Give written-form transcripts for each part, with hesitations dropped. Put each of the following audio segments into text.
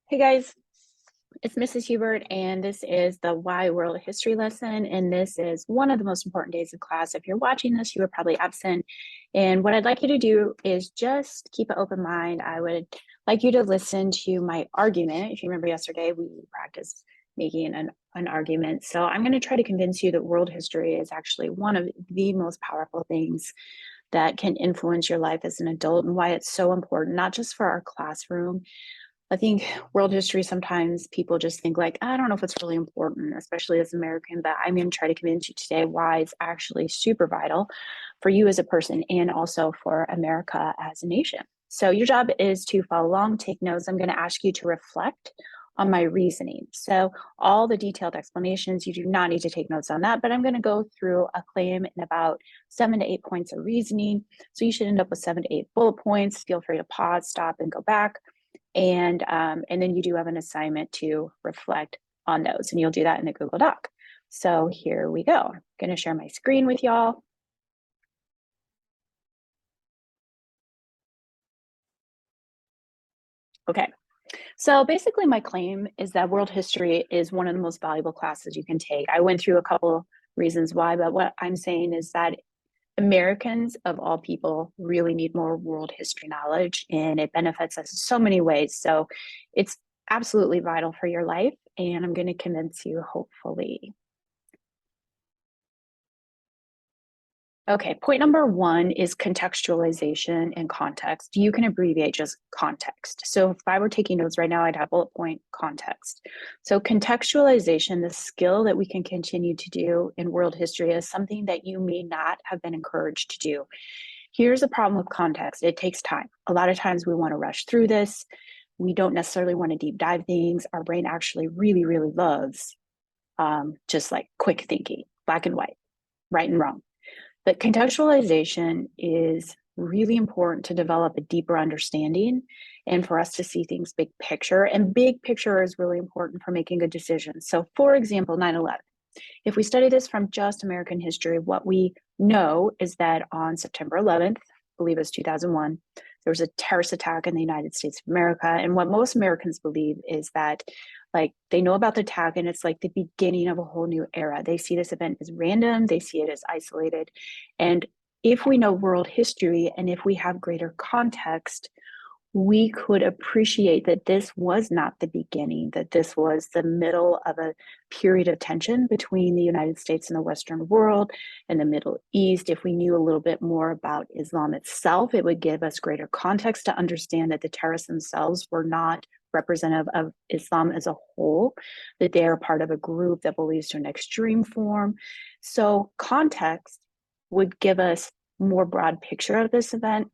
Hey guys, it's Mrs. Hubert, and this is the Why World History lesson. And this is one of the most important days of class. If you're watching this, you were probably absent. And what I'd like you to do is just keep an open mind. I would like you to listen to my argument. If you remember yesterday, we practiced making an argument. So I'm going to try to convince you that world history is actually one of the most powerful things that can influence your life as an adult, and why it's so important, not just for our classroom. I think world history, sometimes people just think like, I don't know if it's really important, especially as an American, but I'm going to try to convince you today why it's actually super vital for you as a person and also for America as a nation. So your job is to follow along, take notes. I'm going to ask you to reflect on my reasoning. So all the detailed explanations, you do not need to take notes on that, but I'm going to go through a claim in about 7 to 8 points of reasoning. So you should end up with 7 to 8 bullet points. Feel free to pause, stop, and go back. And then you do have an assignment to reflect on those, and you'll do that in the Google Doc. So here we go. I'm going to share my screen with y'all. Okay, so basically my claim is that world history is one of the most valuable classes you can take. I went through a couple reasons why, but what I'm saying is that Americans of all people really need more world history knowledge, and it benefits us in so many ways. So it's absolutely vital for your life, and I'm going to convince you, hopefully. Okay, point number one is contextualization and context. You can abbreviate just context. So if I were taking notes right now, I'd have bullet point context. So contextualization, the skill that we can continue to do in world history, is something that you may not have been encouraged to do. Here's a problem with context. It takes time. A lot of times we want to rush through this. We don't necessarily want to deep dive things. Our brain actually really, really loves just like quick thinking, black and white, right and wrong. But contextualization is really important to develop a deeper understanding and for us to see things big picture. And big picture is really important for making good decisions. So, for example, 9/11. If we study this from just American history, what we know is that on September 11th, I believe it was 2001, there was a terrorist attack in the United States of America. And what most Americans believe is that, like, they know about the attack and it's like the beginning of a whole new era. They see this event as random, they see it as isolated. And if we know world history and if we have greater context, we could appreciate that this was not the beginning, that this was the middle of a period of tension between the United States and the Western world and the Middle East. If we knew a little bit more about Islam itself, it would give us greater context to understand that the terrorists themselves were not representative of Islam as a whole, that they are part of a group that believes to an extreme form. So context would give us more broad picture of this event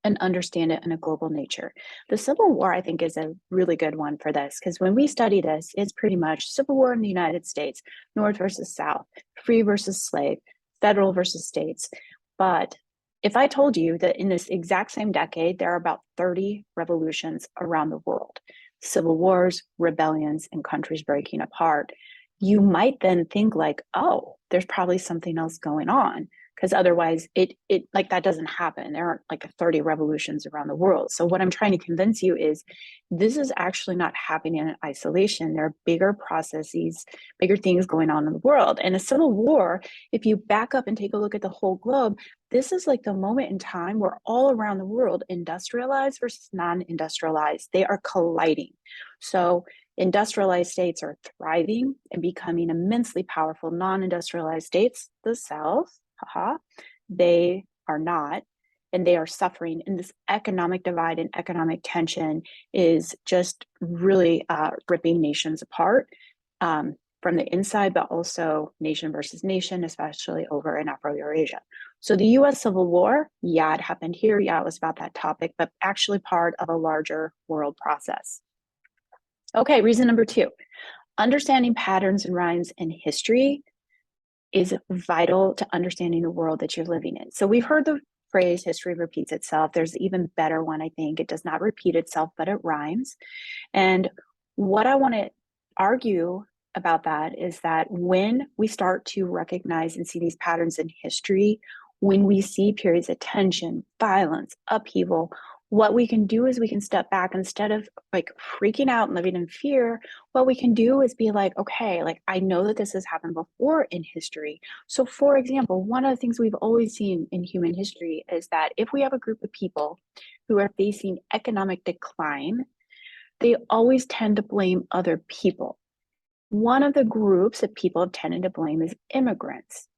and understand it in a global nature. The Civil War, I think, is a really good one for this, because when we study this, it's pretty much Civil War in the United States, North versus South, free versus slave, federal versus states. But if I told you that in this exact same decade, there are about 30 revolutions around the world, civil wars, rebellions, and countries breaking apart, you might then think like, oh, there's probably something else going on, because otherwise it like that doesn't happen. There aren't like 30 revolutions around the world. So what I'm trying to convince you is this is actually not happening in isolation. There are bigger processes, bigger things going on in the world. And the Civil War, if you back up and take a look at the whole globe, this is like the moment in time where all around the world, industrialized versus non-industrialized, they are colliding. So industrialized states are thriving and becoming immensely powerful. Non-industrialized states, the South, they are not, and they are suffering. And this economic divide and economic tension is just really ripping nations apart from the inside, but also nation versus nation, especially over in Afro-Eurasia. So the US Civil War, yeah, it happened here. Yeah, it was about that topic, but actually part of a larger world process. Okay, reason number two, understanding patterns and rhymes in history is vital to understanding the world that you're living in. So we've heard the phrase history repeats itself. There's an even better one, I think. It does not repeat itself, but it rhymes. And what I want to argue about that is that when we start to recognize and see these patterns in history, when we see periods of tension, violence, upheaval, what we can do is we can step back instead of like freaking out and living in fear. What we can do is be like, okay, like I know that this has happened before in history. So, for example, one of the things we've always seen in human history is that if we have a group of people who are facing economic decline, they always tend to blame other people. One of the groups that people have tended to blame is immigrants.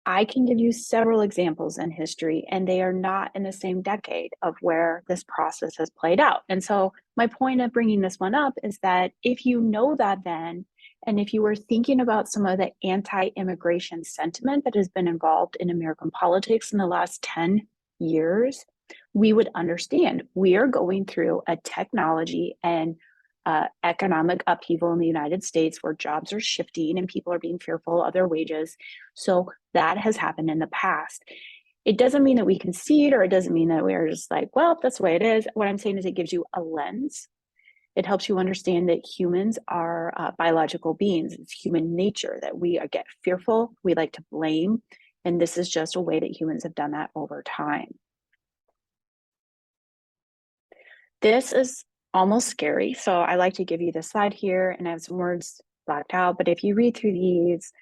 I can give you several examples in history, and they are not in the same decade of where this process has played out. And so, my point of bringing this one up is that if you know that then, and if you were thinking about some of the anti immigration sentiment that has been involved in American politics in the last 10 years, we would understand we are going through a technology and economic upheaval in the United States where jobs are shifting and people are being fearful of their wages. So that has happened in the past. It doesn't mean that we concede, or it doesn't mean that we're just like, well, that's the way it is. What I'm saying is it gives you a lens. It helps you understand that humans are biological beings. It's human nature that we get fearful, we like to blame, and this is just a way that humans have done that over time. This is almost scary, so I like to give you this slide here, and I have some words blacked out, but if you read through these,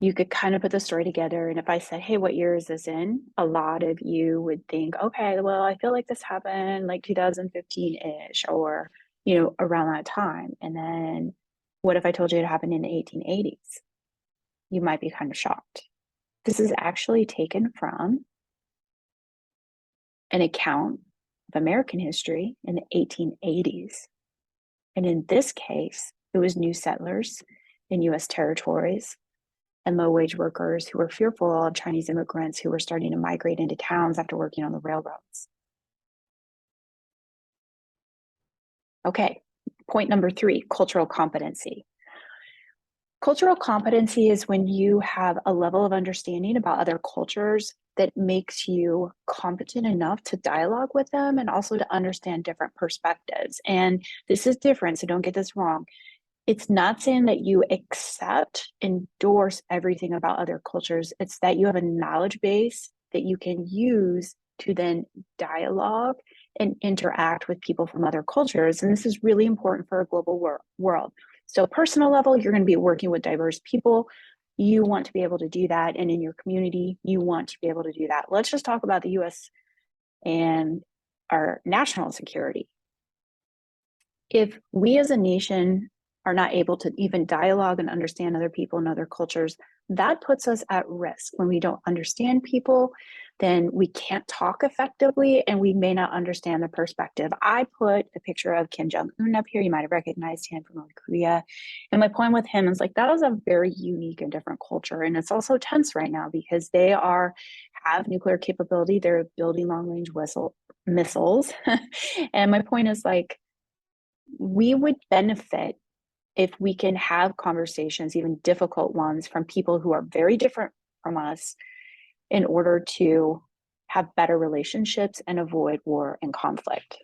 you could kind of put the story together. And if I said, hey, what year is this in? A lot of you would think, okay, well, I feel like this happened like 2015-ish or, around that time. And then what if I told you it happened in the 1880s? You might be kind of shocked. This is actually taken from an account of American history in the 1880s. And in this case, it was new settlers in US territories and low-wage workers who were fearful of Chinese immigrants who were starting to migrate into towns after working on the railroads. Okay, point number 3, cultural competency. Cultural competency is when you have a level of understanding about other cultures that makes you competent enough to dialogue with them and also to understand different perspectives. And this is different, so don't get this wrong. It's not saying that you accept, endorse everything about other cultures. It's that you have a knowledge base that you can use to then dialogue and interact with people from other cultures. And this is really important for a global world. So personal level, you're going to be working with diverse people. You want to be able to do that. And in your community, you want to be able to do that. Let's just talk about the US and our national security. If we as a nation are not able to even dialogue and understand other people and other cultures, that puts us at risk. When we don't understand people, then we can't talk effectively and we may not understand the perspective. I put a picture of Kim Jong-un up here. You might have recognized him from North Korea. And my point with him is like, that was a very unique and different culture. And it's also tense right now because they have nuclear capability. They're building long-range missiles. And my point is like, we would benefit if we can have conversations, even difficult ones, from people who are very different from us in order to have better relationships and avoid war and conflict.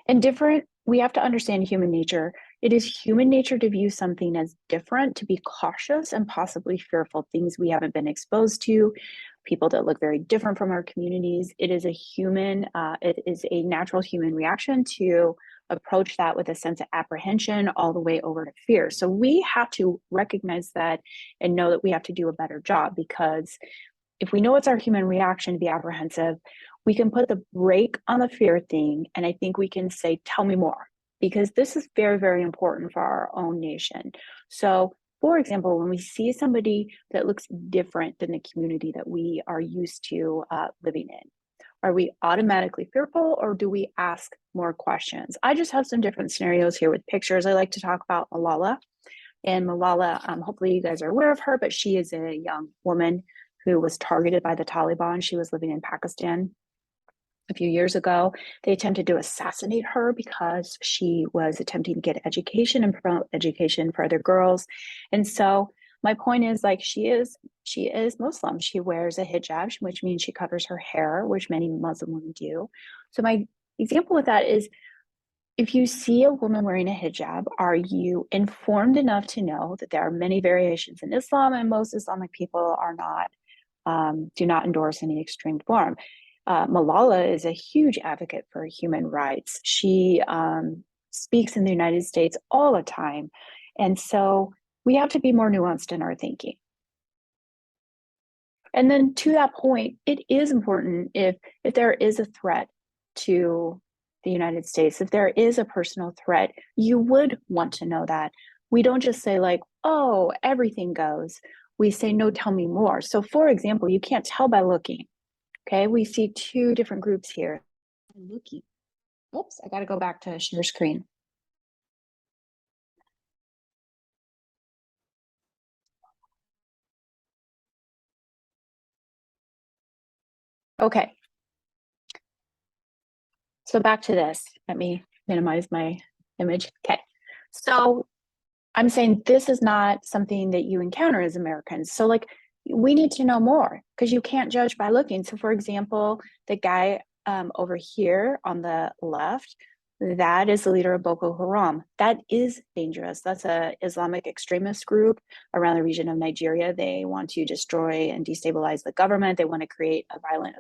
And different, we have to understand human nature. It is human nature to view something as different, to be cautious and possibly fearful, things we haven't been exposed to, people that look very different from our communities. It is a natural human reaction to approach that with a sense of apprehension all the way over to fear. So we have to recognize that and know that we have to do a better job, because if we know it's our human reaction to be apprehensive, we can put the brake on the fear thing. And I think we can say, tell me more, because this is very, very important for our own nation. So for example, when we see somebody that looks different than the community that we are used to living in, are we automatically fearful, or do we ask more questions? I just have some different scenarios here with pictures. I like to talk about Malala. And Malala, hopefully you guys are aware of her, but she is a young woman who was targeted by the Taliban. She was living in Pakistan a few years ago. They attempted to assassinate her because she was attempting to get education and promote education for other girls. And so my point is, like, she is Muslim. She wears a hijab, which means she covers her hair, which many Muslim women do. So my example with that is, if you see a woman wearing a hijab, are you informed enough to know that there are many variations in Islam, and most Islamic people are not, do not endorse any extreme form? Malala is a huge advocate for human rights. She speaks in the United States all the time. And so we have to be more nuanced in our thinking. And then to that point, it is important if there is a threat to the United States, if there is a personal threat, you would want to know that. We don't just say like, oh, everything goes. We say, no, tell me more. So for example, you can't tell by looking. Okay, we see two different groups here. Looking. Oops, I got to go back to share screen. Okay, so back to this. Let me minimize my image. Okay, so I'm saying this is not something that you encounter as Americans. So like we need to know more because you can't judge by looking. So for example, the guy over here on the left, that is the leader of Boko Haram. That is dangerous. That's a Islamic extremist group around the region of Nigeria. They want to destroy and destabilize the government. They want to create a violent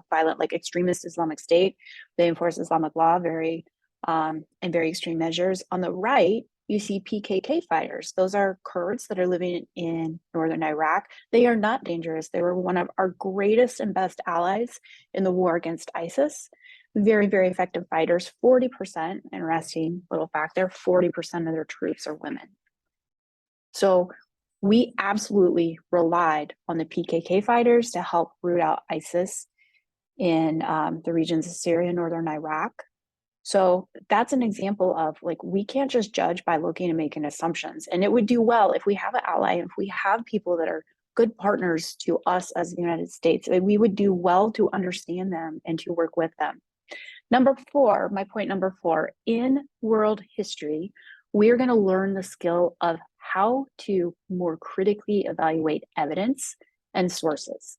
violent like extremist Islamic state. They enforce Islamic law and very extreme measures. On the right, you see PKK fighters. Those are Kurds that are living in northern Iraq. They are not dangerous. They were one of our greatest and best allies in the war against ISIS. Very, very effective fighters. 40%, interesting little fact there, 40% of their troops are women. So we absolutely relied on the PKK fighters to help root out ISIS in the regions of Syria, northern Iraq. So that's an example of like, we can't just judge by looking and making assumptions. And it would do well if we have an ally, if we have people that are good partners to us as the United States, we would do well to understand them and to work with them. Number four, my point number four, in world history, we are going to learn the skill of how to more critically evaluate evidence and sources.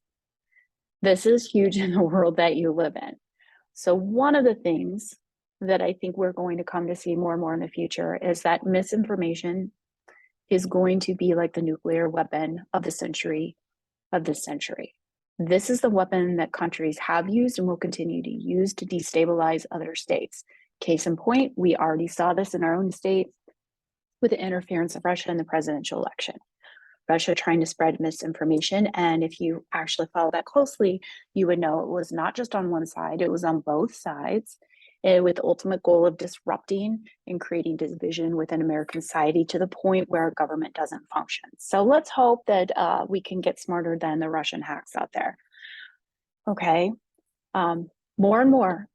This is huge in the world that you live in. So one of the things that I think we're going to come to see more and more in the future is that misinformation is going to be like the nuclear weapon of the century of this century. This is the weapon that countries have used and will continue to use to destabilize other states. Case in point, we already saw this in our own state with the interference of Russia in the presidential election. Russia trying to spread misinformation. And if you actually follow that closely, you would know it was not just on one side, it was on both sides, with the ultimate goal of disrupting and creating division within American society to the point where our government doesn't function. So let's hope that we can get smarter than the Russian hacks out there. Okay, more and more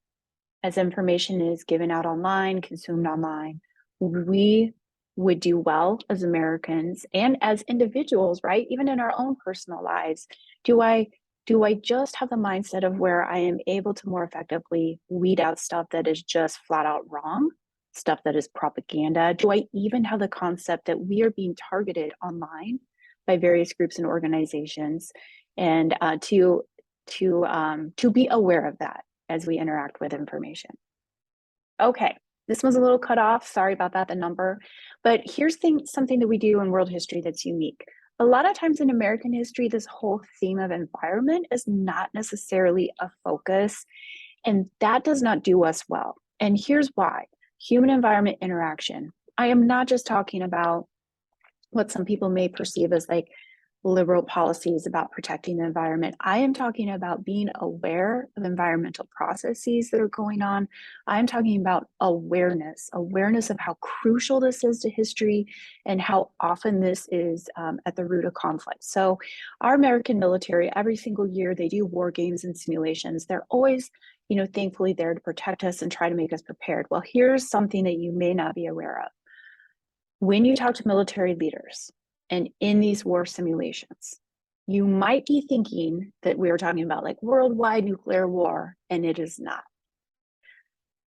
as information is given out online, consumed online, we would do well as Americans and as individuals, right? Even in our own personal lives. Do I just have the mindset of where I am able to more effectively weed out stuff that is just flat out wrong, stuff that is propaganda? Do I even have the concept that we are being targeted online by various groups and organizations, and to be aware of that as we interact with information? Okay, this was a little cut off. Sorry about that, the number. But here's something that we do in world history that's unique. A lot of times in American history, this whole theme of environment is not necessarily a focus, and that does not do us well. And here's why. Human environment interaction. I am not just talking about what some people may perceive as like liberal policies about protecting the environment. I am talking about being aware of environmental processes that are going on. I'm talking about awareness of how crucial this is to history and how often this is at the root of conflict. So our American military, every single year, they do war games and simulations. They're always, thankfully there to protect us and try to make us prepared. Well, here's something that you may not be aware of. When you talk to military leaders, and in these war simulations, you might be thinking that we are talking about like worldwide nuclear war, and it is not.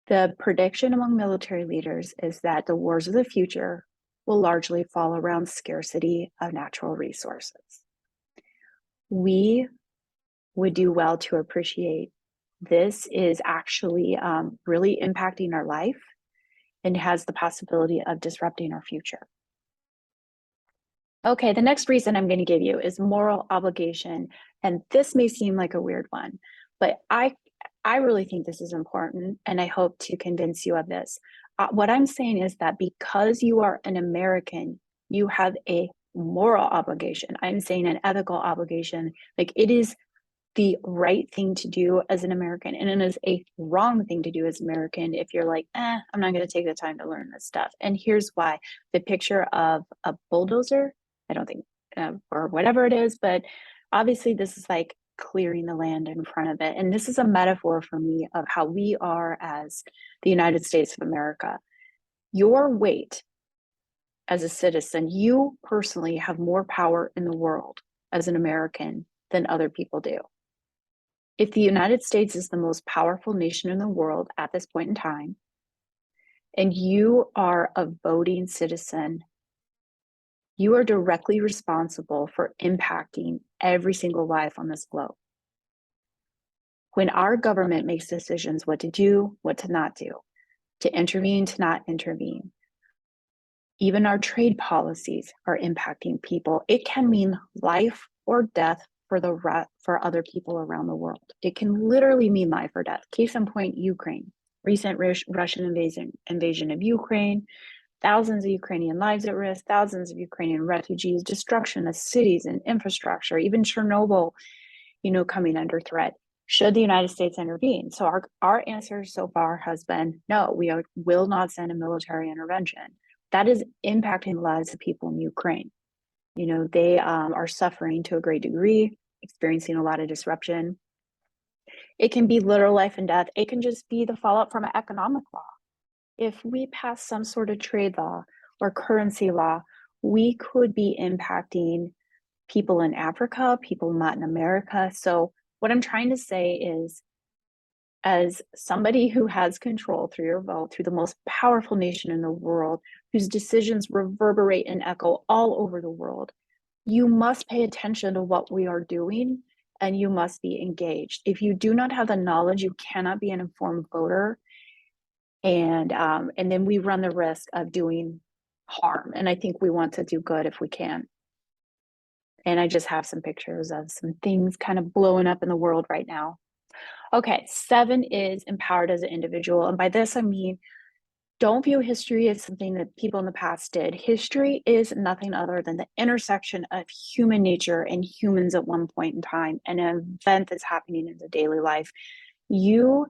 The prediction among military leaders is that the wars of the future will largely fall around scarcity of natural resources. We would do well to appreciate this is actually really impacting our life and has the possibility of disrupting our future. Okay, the next reason I'm going to give you is moral obligation. And this may seem like a weird one, But I really think this is important, and I hope to convince you of this. What I'm saying is that because you are an American, you have a moral obligation. I'm saying an ethical obligation. Like, it is the right thing to do as an American, and it is a wrong thing to do as an American if you're like, I'm not going to take the time to learn this stuff. And here's why. The picture of a bulldozer, I don't think, or whatever it is, but obviously this is like clearing the land in front of it. And this is a metaphor for me of how we are as the United States of America. Your weight as a citizen, you personally have more power in the world as an American than other people do. If the United States is the most powerful nation in the world at this point in time, and you are a voting citizen, you are directly responsible for impacting every single life on this globe. When our government makes decisions what to do, what to not do, to intervene, to not intervene, even our trade policies are impacting people. It can mean life or death for other people around the world. It can literally mean life or death. Case in point, Ukraine. Recent Russian invasion of Ukraine, thousands of Ukrainian lives at risk, thousands of Ukrainian refugees, destruction of cities and infrastructure, even Chernobyl, coming under threat. Should the United States intervene? So our answer so far has been no, we will not send a military intervention. That is impacting the lives of people in Ukraine. They are suffering to a great degree, experiencing a lot of disruption. It can be literal life and death. It can just be the fallout from an economic law. If we pass some sort of trade law or currency law, we could be impacting people in Africa, people in Latin America. So what I'm trying to say is, as somebody who has control through your vote, through the most powerful nation in the world, whose decisions reverberate and echo all over the world, you must pay attention to what we are doing, and you must be engaged. If you do not have the knowledge, you cannot be an informed voter. And then we run the risk of doing harm. And I think we want to do good if we can. And I just have some pictures of some things kind of blowing up in the world right now. Okay, 7 is empowered as an individual. And by this, I mean, don't view history as something that people in the past did. History is nothing other than the intersection of human nature and humans at one point in time, an event that's happening in the daily life. You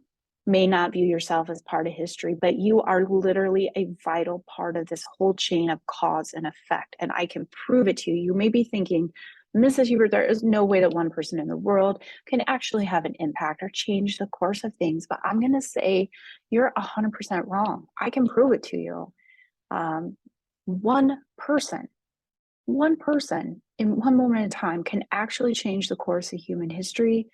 may not view yourself as part of history, but you are literally a vital part of this whole chain of cause and effect. And I can prove it to you. You may be thinking, Mrs. Hubert, there is no way that one person in the world can actually have an impact or change the course of things. But I'm going to say you're 100% wrong. I can prove it to you. One person in one moment in time can actually change the course of human history.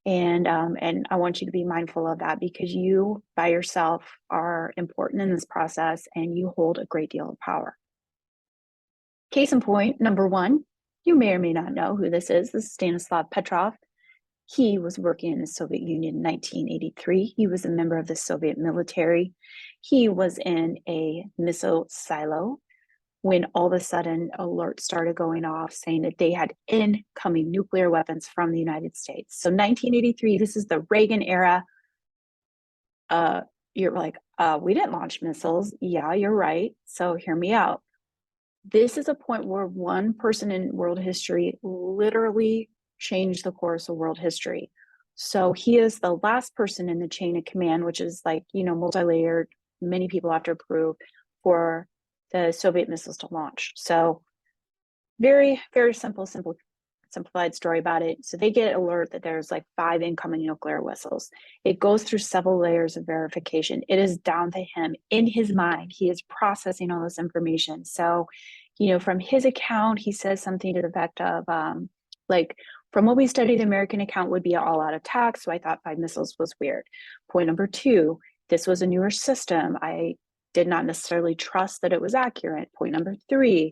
And I want you to be mindful of that, because you by yourself are important in this process and you hold a great deal of power. Case in point, number 1, you may or may not know who this is. This is Stanislav Petrov. He was working in the Soviet Union in 1983. He was a member of the Soviet military. He was in a missile silo when all of a sudden alerts started going off saying that they had incoming nuclear weapons from the United States. So 1983, this is the Reagan era. You're like, we didn't launch missiles. Yeah, you're right. So hear me out. This is a point where one person in world history literally changed the course of world history. So he is the last person in the chain of command, which is like, multi-layered, many people have to approve for the Soviet missiles to launch. So very, very simplified story about it. So they get alert that there's like 5 incoming nuclear missiles. It goes through several layers of verification. It is down to him in his mind. He is processing all this information. So, from his account, he says something to the effect of from what we studied, the American account would be an all-out attack. So I thought 5 missiles was weird. Point number 2, this was a newer system. I did not necessarily trust that it was accurate. Point number 3,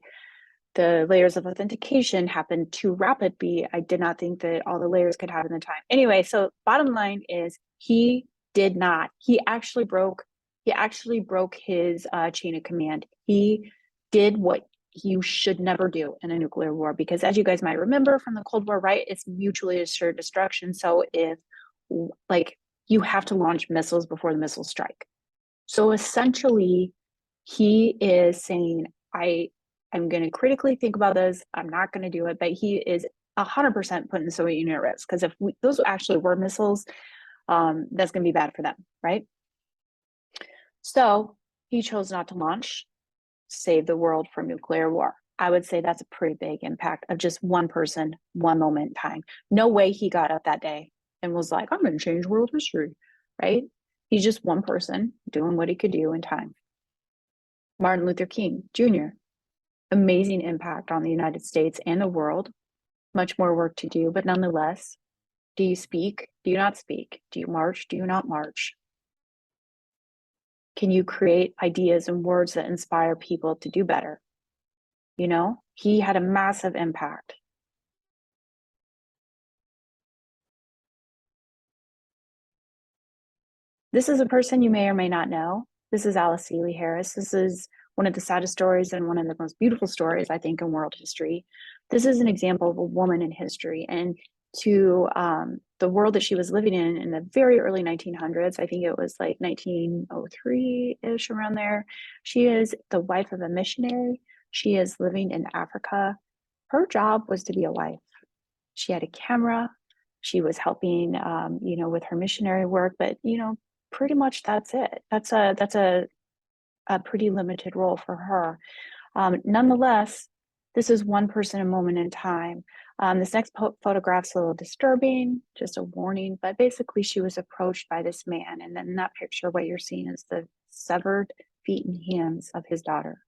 the layers of authentication happened too rapidly. I did not think that all the layers could happen in time. Anyway, so bottom line is he did not. He actually broke his chain of command. He did what you should never do in a nuclear war, because as you guys might remember from the Cold War, right, it's mutually assured destruction. So if like you have to launch missiles before the missiles strike. So essentially, he is saying, I'm going to critically think about this. I'm not going to do it, but he is 100% putting the Soviet Union at risk, because if those actually were missiles, that's going to be bad for them, right? So he chose not to launch, save the world from nuclear war. I would say that's a pretty big impact of just one person, one moment in time. No way he got up that day and was like, I'm going to change world history, right? He's just one person doing what he could do in time. Martin Luther King Jr., amazing impact on the United States and the world. Much more work to do, but nonetheless, do you speak? Do you not speak? Do you march? Do you not march? Can you create ideas and words that inspire people to do better? You know, he had a massive impact. This is a person you may or may not know. This is Alice Seeley Harris. This is one of the saddest stories and one of the most beautiful stories, I think, in world history. This is an example of a woman in history, and to the world that she was living in the very early 1900s. I think it was like 1903-ish, around there. She is the wife of a missionary. She is living in Africa. Her job was to be a wife. She had a camera. She was helping, with her missionary work, but pretty much that's it. That's a pretty limited role for her. Nonetheless, this is one person, a moment in time. This next photograph's a little disturbing, just a warning, but basically she was approached by this man. And then in that picture, what you're seeing is the severed feet and hands of his daughter.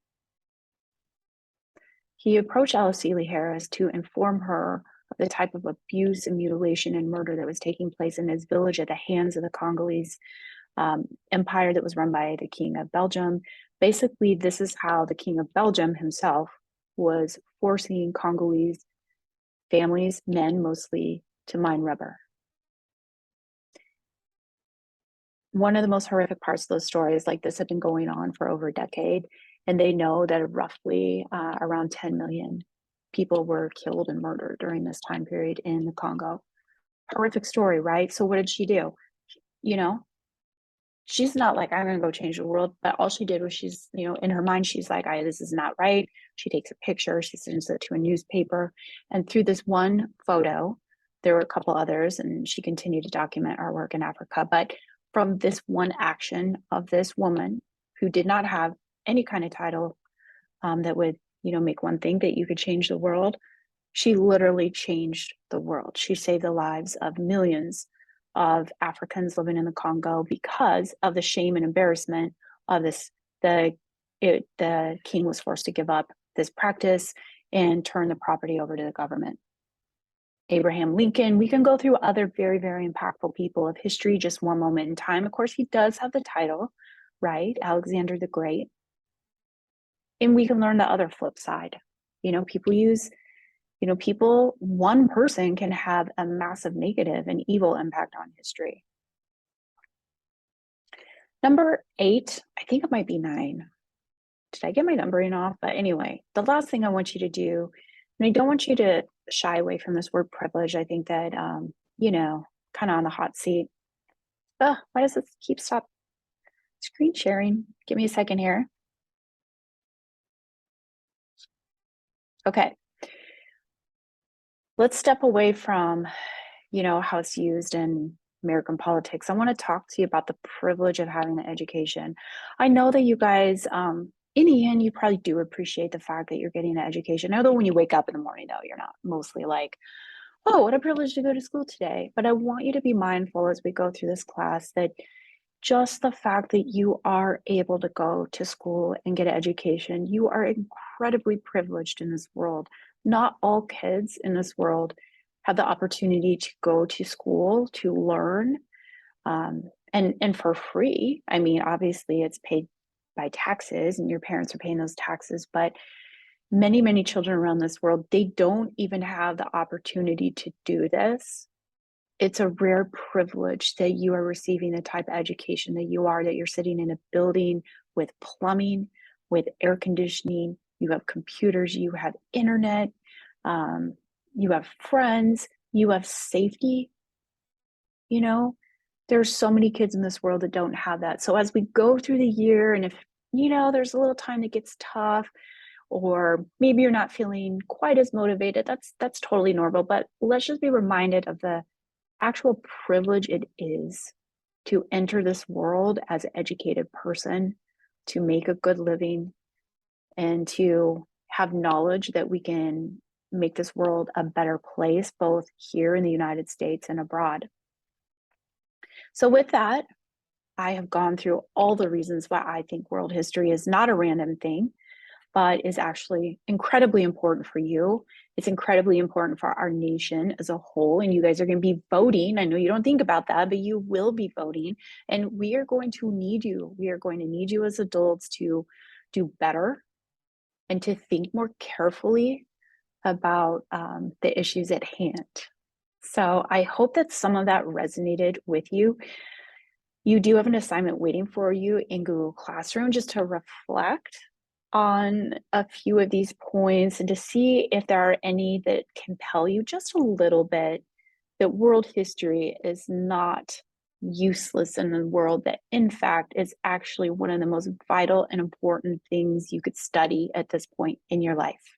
He approached Alice Seeley Harris to inform her of the type of abuse and mutilation and murder that was taking place in his village at the hands of the Congolese empire that was run by the King of Belgium. Basically, this is how the King of Belgium himself was forcing Congolese families, men mostly, to mine rubber. One of the most horrific parts of those stories, like this, have been going on for over a decade, and they know that roughly around 10 million people were killed and murdered during this time period in the Congo. Horrific story, right? So what did she do? She's not like, I'm going to go change the world, but all she did was in her mind, she's like, this is not right. She takes a picture, she sends it to a newspaper. And through this one photo, there were a couple others, and she continued to document our work in Africa. But from this one action of this woman who did not have any kind of title that would, make one think that you could change the world, she literally changed the world. She saved the lives of millions of Africans living in the Congo because of the shame and embarrassment of this. The king was forced to give up this practice and turn the property over to the government. Abraham Lincoln. We can go through other very, very impactful people of history, just one moment in time. Of course, he does have the title, right? Alexander the Great. And we can learn the other flip side. One person can have a massive negative and evil impact on history. Number 8, I think it might be 9. Did I get my numbering off? But anyway, the last thing I want you to do, and I don't want you to shy away from this word privilege. I think that, kind of on the hot seat. Why does it keep stop screen sharing? Give me a second here. Okay. Let's step away from, how it's used in American politics. I want to talk to you about the privilege of having an education. I know that you guys, in the end, you probably do appreciate the fact that you're getting an education. Although when you wake up in the morning, though, you're not mostly like, oh, what a privilege to go to school today. But I want you to be mindful as we go through this class that just the fact that you are able to go to school and get an education, you are incredibly privileged in this world. Not all kids in this world have the opportunity to go to school to learn, and for free. I mean, obviously it's paid by taxes and your parents are paying those taxes, but many, many children around this world, they don't even have the opportunity to do this. It's a rare privilege that you are receiving the type of education that you are, that you're sitting in a building with plumbing, with air conditioning, you have computers, you have internet, you have friends, you have safety. you know, there's so many kids in this world that don't have that. So as we go through the year, and if, there's a little time that gets tough, or maybe you're not feeling quite as motivated, that's totally normal. But let's just be reminded of the actual privilege it is to enter this world as an educated person, to make a good living, and to have knowledge that we can make this world a better place, both here in the United States and abroad. So, with that, I have gone through all the reasons why I think world history is not a random thing, but is actually incredibly important for you. It's incredibly important for our nation as a whole. And you guys are going to be voting. I know you don't think about that, but you will be voting. And we are going to need you. We are going to need you as adults to do better and to think more carefully about the issues at hand. So I hope that some of that resonated with you. You do have an assignment waiting for you in Google Classroom just to reflect on a few of these points and to see if there are any that compel you just a little bit, that world history is not useless in the world, that in fact is actually one of the most vital and important things you could study at this point in your life.